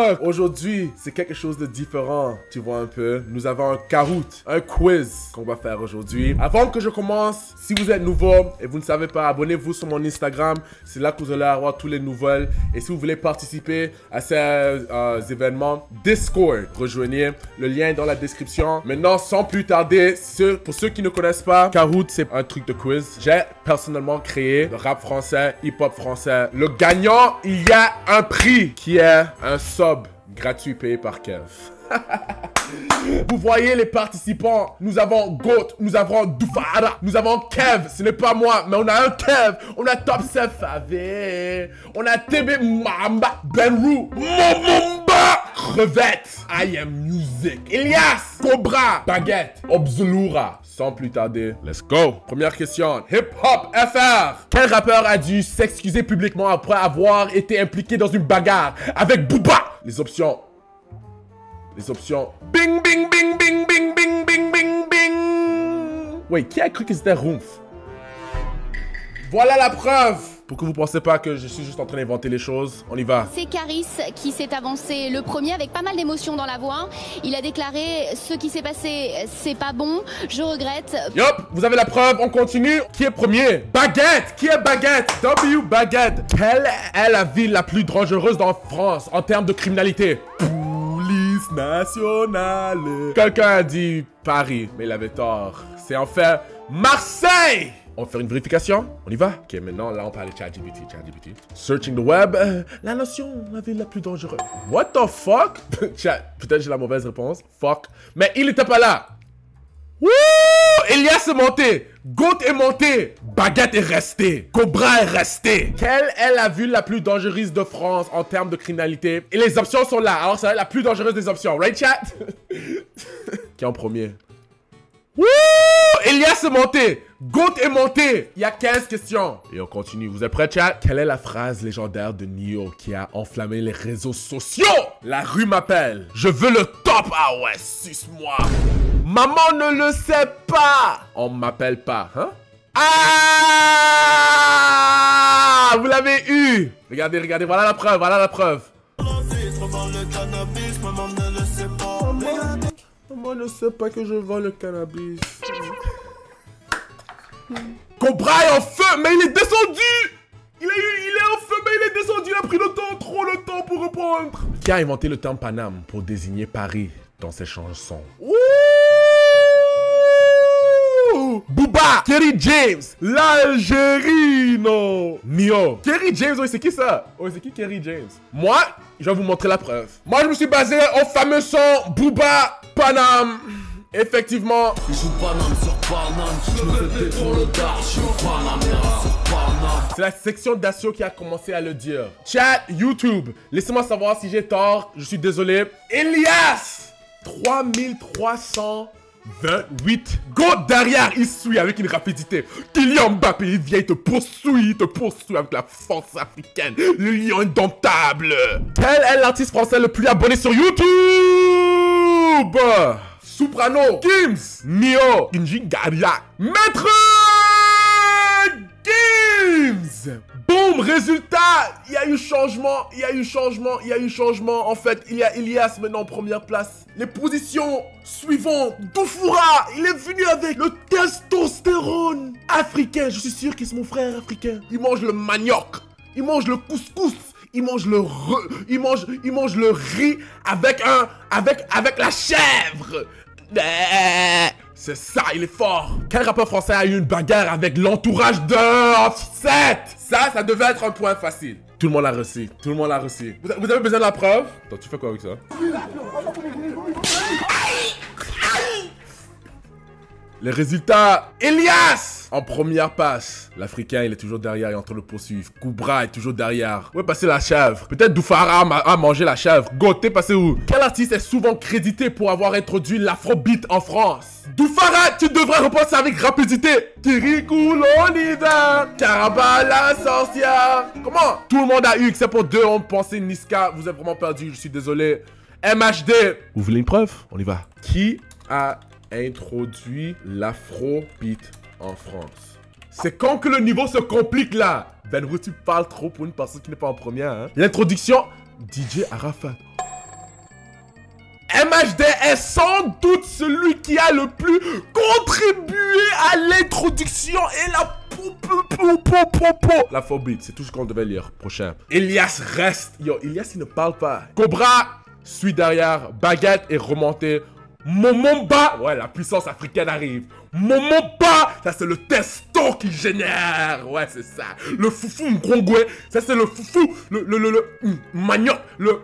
TikTok. Aujourd'hui, c'est quelque chose de différent, tu vois un peu. Nous avons un Kahoot, un quiz qu'on va faire aujourd'hui. Avant que je commence, si vous êtes nouveau et vous ne savez pas, abonnez-vous sur mon Instagram. C'est là que vous allez avoir toutes les nouvelles. Et si vous voulez participer à ces événements, Discord, rejoignez. Le lien est dans la description. Maintenant, sans plus tarder, pour ceux qui ne connaissent pas, Kahoot, c'est un truc de quiz. J'ai personnellement créé le rap français, hip-hop français. Le gagnant, il y a un prix qui est un sub gratuit payé par Kev. Vous voyez les participants, nous avons Goat, nous avons Dufara, nous avons Kev, ce n'est pas moi, mais on a un Kev, on a Top Chef Fave, on a TB Mamba, Benrou, Momomba, Crevette, I Am Music, Elias, Cobra, Baguette, Obzulura. Sans plus tarder, let's go. Première question, Hip Hop FR. Quel rappeur a dû s'excuser publiquement après avoir été impliqué dans une bagarre avec Booba? Les options. Bing, bing, bing, bing, bing, bing, bing, bing, bing. Oui, qui a cru que c'était Rumpf? Voilà la preuve. Pour que vous ne pensez pas que je suis juste en train d'inventer les choses, on y va. C'est Caris qui s'est avancé le premier avec pas mal d'émotions dans la voix. Il a déclaré « Ce qui s'est passé, c'est pas bon, je regrette. » Yup, vous avez la preuve, on continue. Qui est premier? Baguette. Qui est Baguette? W Baguette. Quelle est la ville la plus dangereuse dans France en termes de criminalité? Police nationale. Quelqu'un a dit Paris, mais il avait tort. C'est en fait Marseille. On va faire une vérification. On y va? Ok, maintenant, là, on parle de ChatGPT. Searching the web. La notion, la ville la plus dangereuse. What the fuck? Peut-être j'ai la mauvaise réponse. Fuck. Mais il était pas là. Wouh! Elias est monté. Goat est monté. Baguette est resté. Cobra est resté. Quelle est la ville la plus dangereuse de France en termes de criminalité? Et les options sont là. Alors, c'est la plus dangereuse des options. Right, chat? Qui est en premier? Wouh! Elias est monté. Goat est monté. Il y a 15 questions. Et on continue. Vous êtes prêts, chat? Quelle est la phrase légendaire de Neo qui a enflammé les réseaux sociaux? La rue m'appelle. Je veux le top. Ah ouais, suce-moi. Maman ne le sait pas. On m'appelle pas, hein? Ah! Vous l'avez eu. Regardez, regardez. Voilà la preuve. Voilà la preuve. Maman ne sait pas que je vends le cannabis. Cobra est en feu, mais il est descendu. Il est en feu, mais il est descendu. Il a pris le temps, trop le temps pour répondre. Qui a inventé le terme Paname pour désigner Paris dans ses chansons? Ouh! Booba, Kerry James, l'Algérie, non. Nio. Kerry James, oui, c'est qui ça? Oui, c'est qui Kerry James? Moi, je vais vous montrer la preuve. Moi, je me suis basé au fameux son Booba Paname. Effectivement. Je joue Paname sur Paname. Je me fais pétro le dar. Je suis Paname sur Paname. C'est la section d'Asio qui a commencé à le dire. Chat, YouTube, laissez-moi savoir si j'ai tort. Je suis désolé. Elias, 3328. Go derrière, il suit avec une rapidité. Kylian Mbappé, il vient, il te poursuit avec la force africaine. Le lion indomptable. Quel est l'artiste français le plus abonné sur YouTube? Soprano, Gims, Nio, Injingaria, Maître Gims. Boum, résultat, il y a eu changement. En fait, il y a Elias maintenant en première place. Les positions suivantes. Dufura, il est venu avec le testostérone africain. Je suis sûr qu'il est mon frère africain. Il mange le manioc, il mange le couscous. Il mange le riz avec la chèvre. C'est ça, il est fort. Quel rappeur français a eu une bagarre avec l'entourage de Offset? Ça devait être un point facile. Tout le monde l'a reçu. Vous avez besoin de la preuve? Attends, tu fais quoi avec ça? Les résultats, Elias en première passe. L'Africain, il est toujours derrière, il est en train de le poursuivre. Koubra est toujours derrière. Où est passé la chèvre? Peut-être Dufara a mangé la chèvre. Go, t'es passé où? Quel artiste est souvent crédité pour avoir introduit l'afrobeat en France? Dufara, tu devrais répondre ça avec rapidité. Kirikou l'hiver, Caraba la sorcière. Comment? Tout le monde a eu, except pour deux, on pensait Niska. Vous êtes vraiment perdu, je suis désolé. MHD. Vous voulez une preuve? On y va. Qui a introduit l'afrobeat en France? C'est quand que le niveau se complique là. Benrou, tu parles trop pour une personne qui n'est pas en première, hein. L'introduction, DJ Arafat. MHD est sans doute celui qui a le plus contribué à l'introduction et l'afrobeat. C'est tout ce qu'on devait lire. Prochain. Elias reste. Yo, Elias, il ne parle pas. Cobra suit derrière. Baguette est remontée. Momomba. Ouais, la puissance africaine arrive. Momomba. Ça, c'est le testo qui génère. Ouais, c'est ça. Le foufou mgrongwe. Ça, c'est le foufou. Le manioc. Le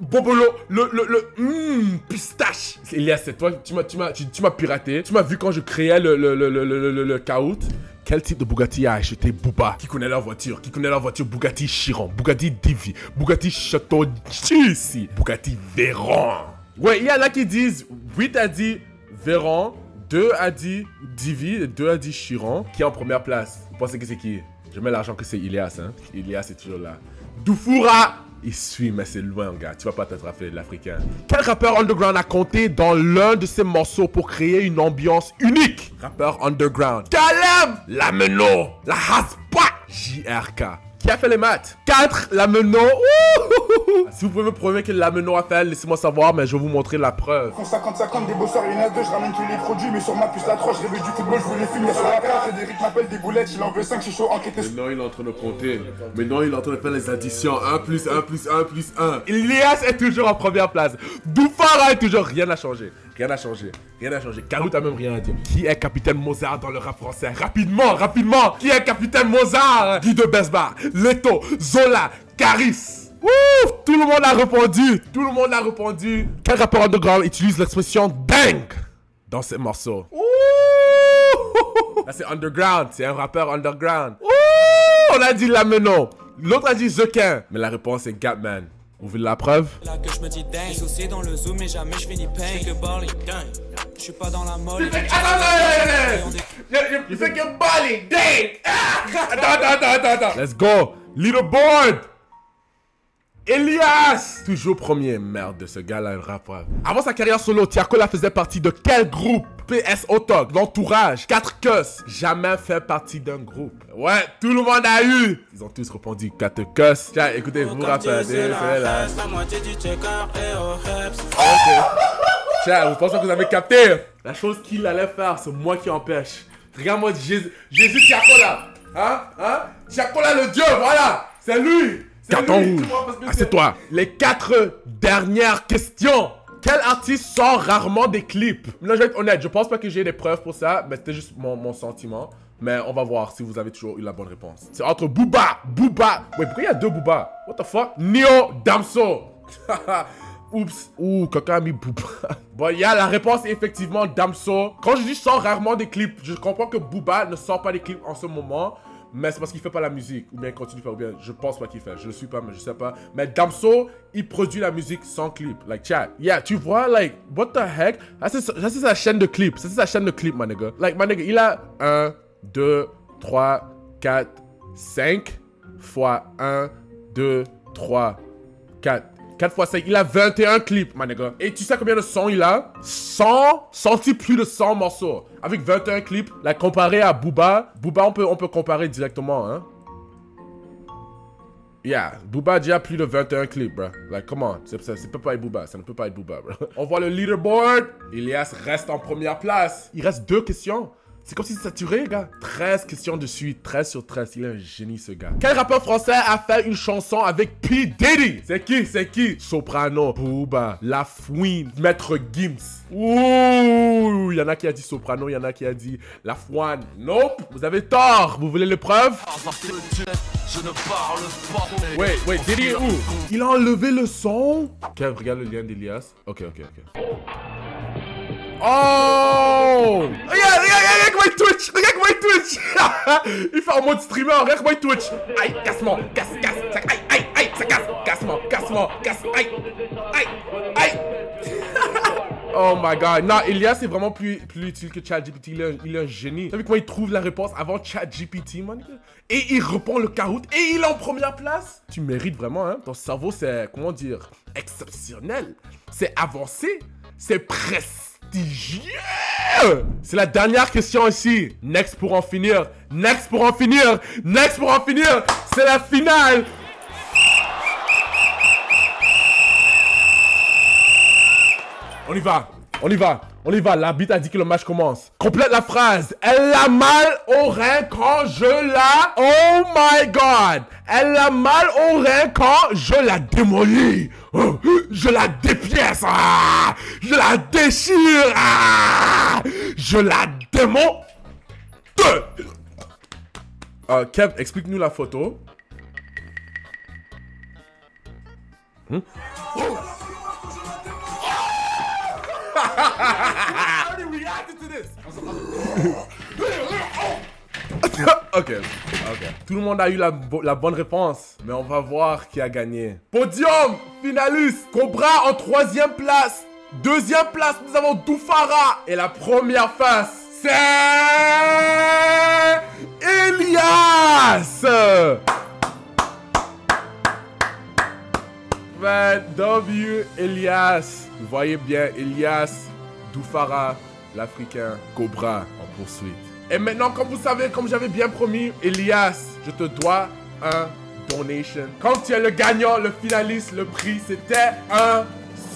bobolo. Le pistache. Elias, c'est toi. Tu m'as piraté. Tu m'as vu quand je créais le caout. Quel type de Bugatti a acheté Booba? Qui connaît leur voiture? Qui connaît leur voiture? Bugatti Chiron, Bugatti Divi, Bugatti Chateau ici, Bugatti Veyron. Ouais, il y en a qui disent 8 a dit Veyron, 2 a dit Divi et 2 a dit Chiron. Qui est en première place? Vous pensez que c'est qui? Je mets l'argent que c'est Ilias, hein. Ilias est toujours là. Doufoura, il suit, mais c'est loin, gars. Tu vas pas t'attraper l'Africain. Quel rappeur underground a compté dans l'un de ses morceaux pour créer une ambiance unique? Rappeur underground. Caleb Lameno, la Haspa, JRK. Qui a fait les maths? 4, Lameno. Si vous pouvez me prouver que Lameno a fait, laissez-moi savoir, mais je vais vous montrer la preuve. 50-50 des bosseurs, il y en a 2, je ramène tous les produits, mais sur ma puce la 3, je rêve du football, je voulais finir sur la carte. Frédéric m'appelle des boulettes, il en veut 5, je suis chaud, enquêter. Maintenant il est en train de compter. Maintenant il est en train de faire les additions. 1 plus 1 plus 1 plus 1. Ilias est toujours en première place. Doufara est toujours. Rien n'a changé. Rien n'a changé. Rien n'a changé. Carout a même rien à dire. Qui est Capitaine Mozart dans le rap français? Rapidement, rapidement. Qui est Capitaine Mozart? Guy de Besbar, Leto, Zola, Caris. Ouf, tout le monde a répondu. Tout le monde a répondu. Quel rappeur underground utilise l'expression dingue dans ses morceaux? Ouh. Là c'est underground. C'est un rappeur underground. Ouh. On a dit Lameno. L'autre a dit Zequin. Mais la réponse est Gatman. Vous voulez la preuve? Là que je me dis dingue, soucié dans le zoom, mais jamais je finis pain. Que Barley dingue, je suis pas dans la molle. Il fait que Barley dingue. Attends. Let's go. Leaderboard. Elias. Toujours premier. Merde, de ce gars-là, un rappeur. Avant sa carrière solo, Tiakola faisait partie de quel groupe? PS Otog, l'entourage, 4 Cus, jamais fait partie d'un groupe. Ouais, tout le monde a eu. Ils ont tous répondu 4 Cus. Tiens, écoutez, vous rappelez, c'est là. Tiens, vous pensez que vous avez capté? La chose qu'il allait faire, c'est moi qui empêche. Regarde-moi, Jésus Tiakola. Hein? Tiakola le Dieu, voilà. C'est lui. Carton rouge. Assieds-toi. Les 4 dernières questions. Quel artiste sort rarement des clips? Là, je vais être honnête, je pense pas que j'ai des preuves pour ça, mais c'était juste mon sentiment. Mais on va voir si vous avez toujours eu la bonne réponse. C'est entre Booba. Ouais, pourquoi il y a 2 Booba? What the fuck? Neo, Damso. Oups. Ouh, quelqu'un a mis Booba. Bon, il y a la réponse est effectivement Damso. Quand je dis sort rarement des clips, je comprends que Booba ne sort pas des clips en ce moment. Mais c'est parce qu'il fait pas la musique. Ou bien il continue pas. Ou bien je pense pas qu'il fait. Je le suis pas, mais je sais pas. Mais Damso, il produit la musique sans clip. Like, chat. Yeah, tu vois, like, what the heck? Ça, c'est sa chaîne de clips. Ça, c'est sa chaîne de clips, my nigga. Like, my nigga, il a 1, 2, 3, 4, 5 fois 1, 2, 3, 4. 4 fois 5, il a 21 clips, my nigga. Et tu sais combien de sons il a? 100, sorti plus de 100 morceaux. Avec 21 clips, là, comparé à Booba, on peut comparer directement, hein. Yeah, Booba a déjà plus de 21 clips, bro. Like, come on, ça peut pas être Booba, ça ne peut pas être Booba, bro. On voit le leaderboard. Elias reste en première place. Il reste 2 questions. C'est comme si c'était saturé, gars. 13 questions de suite, 13 sur 13. Il est un génie, ce gars. Quel rappeur français a fait une chanson avec P. Diddy? C'est qui? Soprano, Booba, La Fouine, Maître Gims. Ouh, il y en a qui a dit Soprano, il y en a qui a dit La Fouine. Nope, vous avez tort. Vous voulez les preuves? Je ne parle pas. Wait, Diddy est où? Il a enlevé le son? Kev, regarde le lien d'Elias. Ok. Oh! Regarde comment il twitch! Il fait en mode streamer, regarde comment il twitch! Aïe, casse-moi, casse, aïe, ça casse-moi, aïe! Oh my god, non, Elias c'est vraiment plus utile que ChatGPT, il est un génie. Vous savez comment il trouve la réponse avant ChatGPT, man? Et il répond le caroute et il est en première place! Tu mérites vraiment, hein? Ton cerveau c'est, comment dire, exceptionnel. C'est avancé, c'est prestigieux. C'est la dernière question ici. Next pour en finir. C'est la finale. On y va. On y va. On y va. L'arbitre a dit que le match commence. Complète la phrase. Elle a mal au rein quand je la... Oh my God. Elle a mal au rein quand je la démolis. Oh, je la dépièce. Ah, je la déchire. Ah, je la démonte. Kev, explique-nous la photo. Ok. Tout le monde a eu la bonne réponse, mais on va voir qui a gagné. Podium, finaliste, Cobra en 3e place. 2e place, nous avons Doufara. Et la première face, c'est... Elias. W. Elias. Vous voyez bien, Elias, Doufara, l'Africain, Cobra en poursuite. Et maintenant, comme vous savez, comme j'avais bien promis, Elias, je te dois un donation. Quand tu es le gagnant, le finaliste, le prix, c'était un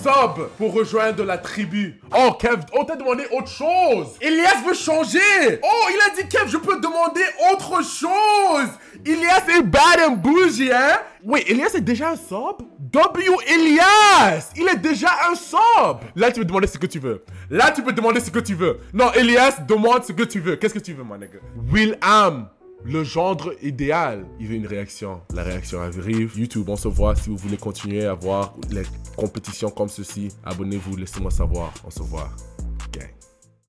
sub pour rejoindre la tribu. Oh, Kev, on t'a demandé autre chose. Elias veut changer. Oh, il a dit, Kev, je peux demander autre chose. Elias est bad and bougie, hein? Oui, Elias est déjà un sub? W. Elias, il est déjà un sub. Là, tu peux demander ce que tu veux. Là, tu peux demander ce que tu veux. Non, Elias, demande ce que tu veux. Qu'est-ce que tu veux, mon nigga? Will.am, le gendre idéal. Il veut une réaction. La réaction arrive. YouTube, on se voit. Si vous voulez continuer à voir les compétitions comme ceci, abonnez-vous, laissez-moi savoir. On se voit.